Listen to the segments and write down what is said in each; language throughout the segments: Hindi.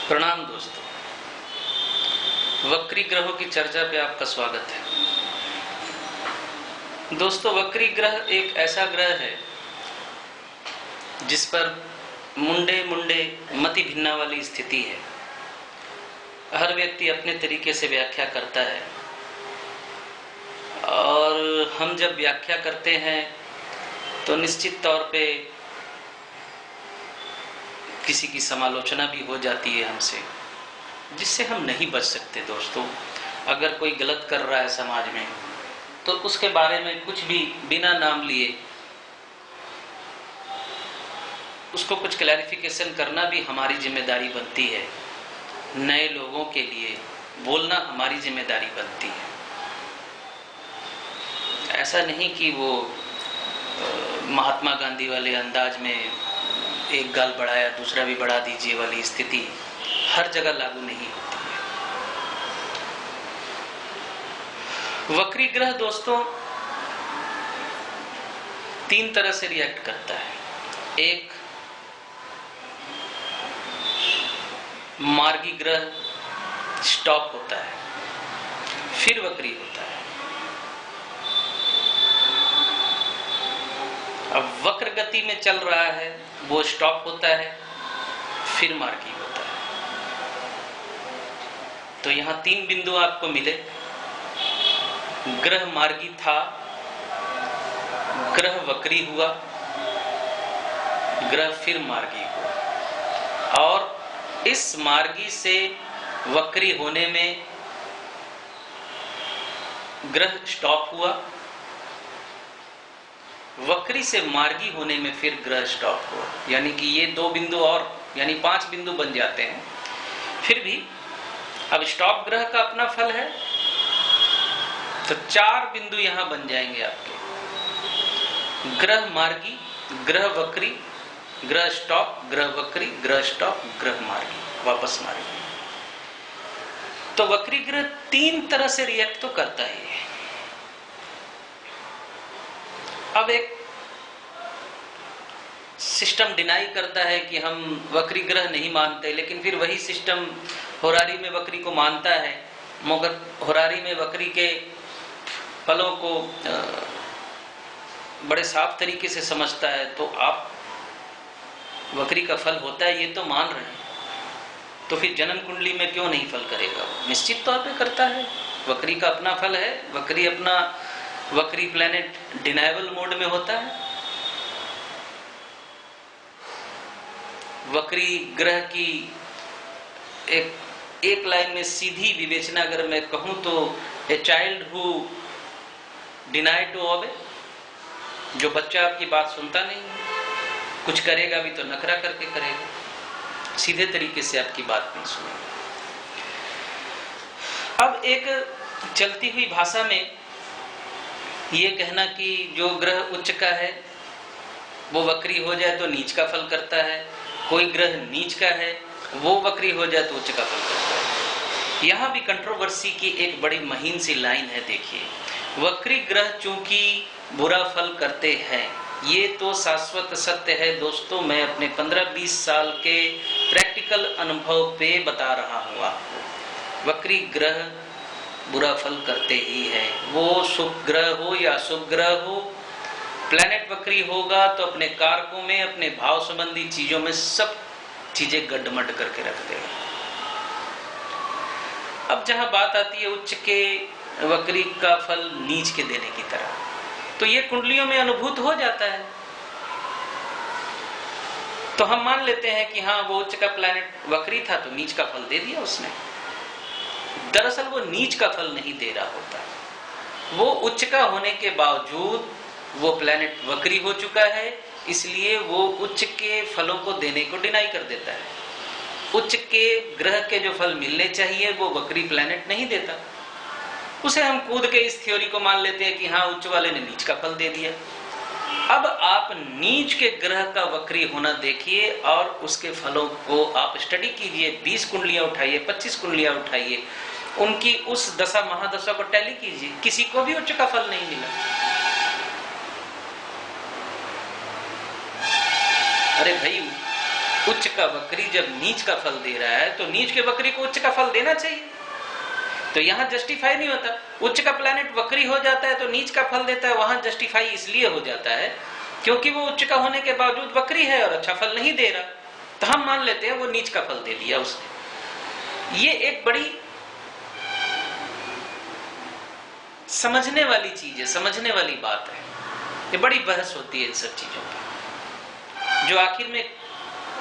प्रणाम दोस्तों, वक्री ग्रहों की चर्चा पे आपका स्वागत है। दोस्तों, वक्री ग्रह एक ऐसा ग्रह है जिस पर मुंडे मति भिन्ना वाली स्थिति है। हर व्यक्ति अपने तरीके से व्याख्या करता है और हम जब व्याख्या करते हैं तो निश्चित तौर पे किसी की समालोचना भी हो जाती है हमसे, जिससे हम नहीं बच सकते। दोस्तों, अगर कोई गलत कर रहा है समाज में तो उसके बारे में कुछ भी बिना नाम लिए उसको कुछ क्लैरिफिकेशन करना भी हमारी जिम्मेदारी बनती है। नए लोगों के लिए बोलना हमारी जिम्मेदारी बनती है। ऐसा नहीं कि वो महात्मा गांधी वाले अंदाज में एक गाल बढ़ाया दूसरा भी बढ़ा दीजिए वाली स्थिति हर जगह लागू नहीं होती है। वक्री ग्रह दोस्तों 3 तरह से रिएक्ट करता है। एक, मार्गी ग्रह स्टॉप होता है, फिर वक्री होता है। अब वक्र गति में चल रहा है, वो स्टॉप होता है, फिर मार्गी होता है। तो यहां 3 बिंदु आपको मिले। ग्रह मार्गी था, ग्रह वक्री हुआ, ग्रह फिर मार्गी हुआ, और इस मार्गी से वक्री होने में ग्रह स्टॉप हुआ, वक्री से मार्गी होने में फिर ग्रह स्टॉप हुआ। यानी कि ये 2 बिंदु और यानी 5 बिंदु बन जाते हैं। फिर भी अब स्टॉप ग्रह का अपना फल है तो 4 बिंदु यहां बन जाएंगे आपके। ग्रह मार्गी, ग्रह वक्री, ग्रह स्टॉप, ग्रह वक्री, ग्रह स्टॉप, ग्रह मार्गी, वापस मार्गी। तो वक्री ग्रह 3 तरह से रिएक्ट तो करता ही है। अब एक सिस्टम डिनाई करता है कि हम वक्री ग्रह नहीं मानते, लेकिन फिर वही सिस्टम होरारी में वक्री को मानता है, मगर होरारी में वक्री के फलों को बड़े साफ तरीके से समझता है। तो आप वक्री का फल होता है ये तो मान रहे हैं, तो फिर जन्म कुंडली में क्यों नहीं फल करेगा? निश्चित तौर पे करता है। वक्री का अपना फल है। वक्री प्लैनेट डिनायबल मोड में होता है। वक्री ग्रह की एक लाइन में सीधी विवेचना अगर मैं कहूं तो a child who deny to obey, जो बच्चा आपकी बात सुनता नहीं, कुछ करेगा भी तो नखरा करके करेगा, सीधे तरीके से आपकी बात नहीं सुनेगा। अब एक चलती हुई भाषा में ये कहना कि जो ग्रह उच्च का है वो वक्री हो जाए तो नीच का फल करता है, कोई ग्रह नीच का है वो वक्री हो जाए तो उच्च का फल करता है। यहाँ भी कंट्रोवर्सी की एक बड़ी महीन सी लाइन है। देखिए, वक्री ग्रह चूंकि बुरा फल करते हैं ये तो शाश्वत सत्य है दोस्तों। मैं अपने 15-20 साल के प्रैक्टिकल अनुभव पे बता रहा हूँ आपको। वक्री ग्रह बुरा फल करते ही है, वो शुभ ग्रह हो या अशुभ ग्रह हो। प्लैनेट वक्री होगा तो अपने कारकों में, अपने भाव संबंधी चीजों में सब चीजें गड्ढमड करके रख देगा। अब जहां बात आती है उच्च के वक्री का फल नीच के देने की तरह, तो ये कुंडलियों में अनुभूत हो जाता है। तो हम मान लेते हैं कि हाँ, वो उच्च का प्लैनेट वक्री था तो नीच का फल दे दिया उसने। दरअसल वो नीच का फल नहीं दे रहा होता, वो उच्च का होने के बावजूद वो प्लैनेट वक्री हो चुका है, इसलिए वो उच्च के फलों को देने को डिनाई कर देता है। उच्च के ग्रह के जो फल मिलने चाहिए वो वक्री प्लैनेट नहीं देता। उसे हम कूद के इस थ्योरी को मान लेते हैं कि हाँ, उच्च वाले ने नीच का फल दे दिया। अब आप नीच के ग्रह का वक्री होना देखिए और उसके फलों को आप स्टडी कीजिए। 20 कुंडलियां उठाइए, 25 कुंडलियां उठाइए, उनकी उस दशा महादशा को टैली कीजिए, किसी को भी उच्च का फल नहीं मिला। अरे भाई, उच्च का वक्री जब नीच का फल दे रहा है तो नीच के वक्री को उच्च का फल देना चाहिए। तो यहां जस्टिफाई नहीं होता। उच्च का प्लैनेट वक्री हो जाता है तो नीच का फल देता है, वहां जस्टिफाई इसलिए हो जाता है क्योंकि वो उच्च का होने के बावजूद वक्री है और अच्छा फल नहीं दे रहा, तो हम मान लेते हैं वो नीच का फल दे दिया उसने। ये एक बड़ी समझने वाली चीज है, समझने वाली बात है। ये बड़ी बहस होती है इन सब चीजों पर, जो आखिर में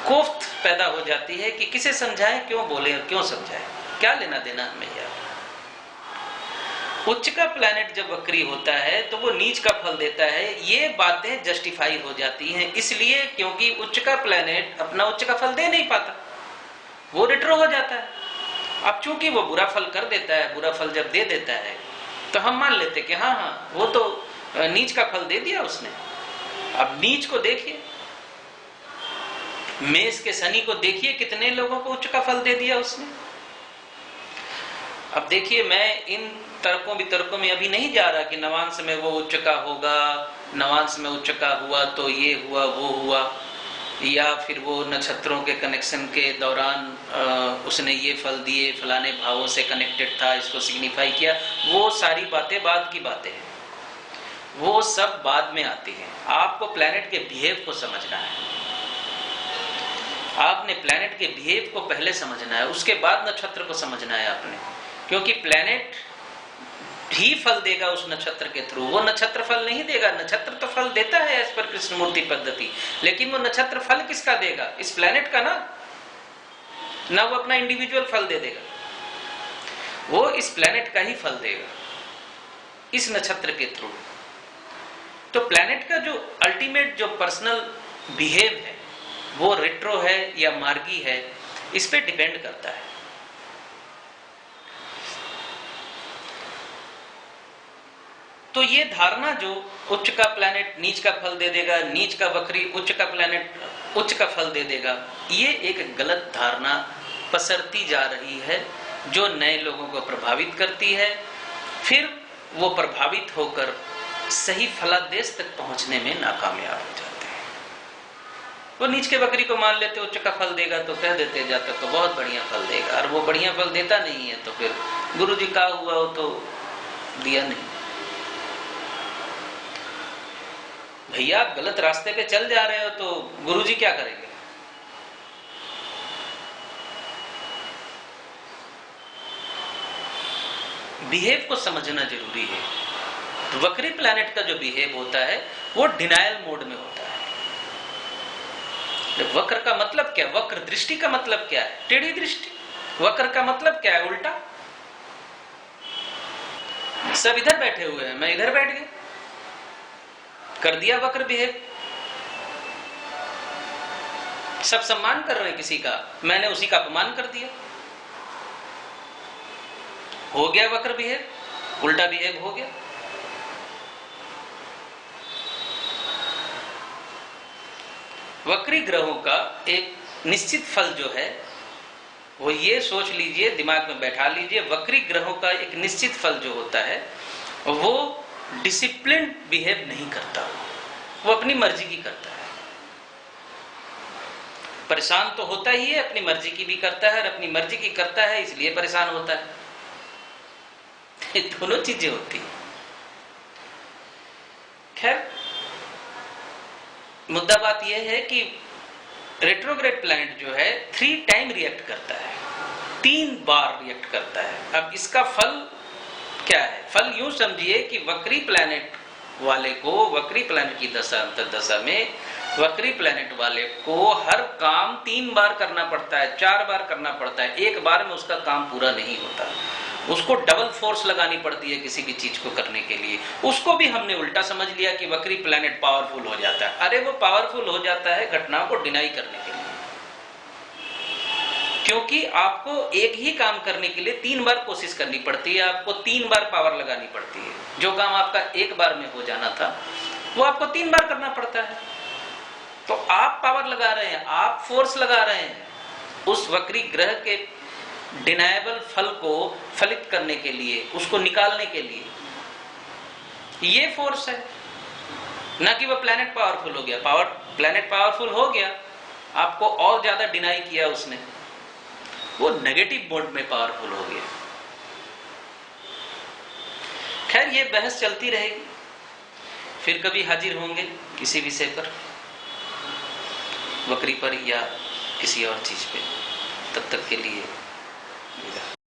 कोफ्त पैदा हो जाती है कि किसे समझाएं, क्यों बोले और क्यों समझाएं, क्या लेना देना हमें यार। उच्च का प्लैनेट जब वक्री होता है तो वो नीच का फल देता है, ये बातें जस्टिफाई हो जाती हैं इसलिए क्योंकि उच्च का प्लैनेट अपना उच्च का फल दे नहीं पाता, वो रिट्रो हो जाता है। अब चूंकि वो बुरा फल कर देता है, बुरा फल जब दे देता है तो हम मान लेते कि हाँ हाँ वो तो नीच का फल दे दिया उसने। अब नीच को देखिए, मेष के शनि को देखिए, कितने लोगों को उच्च का फल दे दिया उसने। अब देखिए, मैं इन तर्कों वितर्कों में अभी नहीं जा रहा कि नवांश में वो उच्च का होगा, नवांश में उच्च का हुआ तो ये हुआ वो हुआ, या फिर वो नक्षत्रों के कनेक्शन के दौरान उसने ये फल दिए, फलाने भावों से कनेक्टेड था, इसको सिग्निफाई किया। वो सारी बातें बाद की बातें हैं, वो सब बाद में आती हैं। आपको प्लैनेट के बिहेव को समझना है, आपने प्लैनेट के बिहेव को पहले समझना है, उसके बाद नक्षत्र को समझना है आपने। क्योंकि प्लैनेट ही फल देगा उस नक्षत्र के थ्रू, वो नक्षत्र फल नहीं देगा। नक्षत्र तो फल देता है एज पर कृष्णमूर्ति पद्धति, लेकिन वो नक्षत्र फल किसका देगा? इस प्लैनेट का ना वो अपना इंडिविजुअल फल दे देगा, वो इस प्लैनेट का ही फल देगा इस नक्षत्र के थ्रू। तो प्लैनेट का जो अल्टीमेट जो पर्सनल बिहेव है वो रेट्रो है या मार्गी है, इस पे डिपेंड करता है। तो ये धारणा जो उच्च का प्लैनेट नीच का फल दे देगा, नीच का वक्री उच्च का प्लैनेट उच्च का फल दे देगा, ये एक गलत धारणा पसरती जा रही है जो नए लोगों को प्रभावित करती है। फिर वो प्रभावित होकर सही फलादेश तक पहुंचने में नाकामयाब हो जाते हैं। वो नीच के बकरी को मान लेते उच्च का फल देगा तो कह देते जातक तो बहुत बढ़िया फल देगा, और वो बढ़िया फल देता नहीं है तो फिर गुरु जी का हुआ हो तो दिया नहीं। भैया आप गलत रास्ते पे चल जा रहे हो तो गुरु जी क्या करेंगे? बिहेव को समझना जरूरी है। तो वक्री प्लैनेट का जो बिहेव होता है वो डिनायल मोड में होता है। वक्र का मतलब क्या? वक्र दृष्टि का मतलब क्या है? टेढ़ी दृष्टि। वक्र का मतलब क्या है? उल्टा। सब इधर बैठे हुए हैं, मैं इधर बैठ गया, कर दिया वक्र बिहेव। सब सम्मान कर रहे हैं किसी का, मैंने उसी का अपमान कर दिया, हो गया वक्र बिहेव, उल्टा बिहेव हो गया। वक्री ग्रहों का एक निश्चित फल जो है वो ये सोच लीजिए, दिमाग में बैठा लीजिए, वक्री ग्रहों का एक निश्चित फल जो होता है वो डिसिप्लिन बिहेव नहीं करता, वो अपनी मर्जी की करता है। परेशान तो होता ही है, अपनी मर्जी की भी करता है, और अपनी मर्जी की करता है इसलिए परेशान होता है। ये दोनों चीजें होती है। खैर, मुद्दा बात यह है कि रेट्रोग्रेड प्लैनेट जो है 3 टाइम रिएक्ट करता है, 3 बार रिएक्ट करता है। अब इसका फल क्या है? फल यूं समझिए कि वक्री प्लैनेट वाले को, वक्री प्लैनेट की दशा अंतर्दशा में वक्री प्लैनेट वाले को हर काम 3 बार करना पड़ता है, 4 बार करना पड़ता है। एक बार में उसका काम पूरा नहीं होता, उसको डबल फोर्स लगानी पड़ती है किसी भी चीज को करने के लिए। उसको भी हमने उल्टा समझ लिया कि वक्री प्लैनेट पावरफुल हो जाता है। अरे वो पावरफुल हो जाता है घटनाओं को डिनाई करने के लिए, क्योंकि आपको एक ही काम करने के लिए 3 बार कोशिश करनी पड़ती है, आपको 3 बार पावर लगानी पड़ती है। जो काम आपका एक बार में हो जाना था वो आपको 3 बार करना पड़ता है। तो आप पावर लगा रहे हैं, आप फोर्स लगा रहे हैं उस वक्री ग्रह के डिनायबल फल को फलित करने के लिए, उसको निकालने के लिए। ये फोर्स है, ना कि वो प्लैनेट पावरफुल हो गया। प्लैनेट पावरफुल हो गया आपको और ज्यादा डिनाई किया उसने, वो नेगेटिव मोड में पावरफुल हो गया। खैर ये बहस चलती रहेगी, फिर कभी हाजिर होंगे किसी विषय पर, बकरी पर या किसी और चीज पे। तब तक के लिए विदा।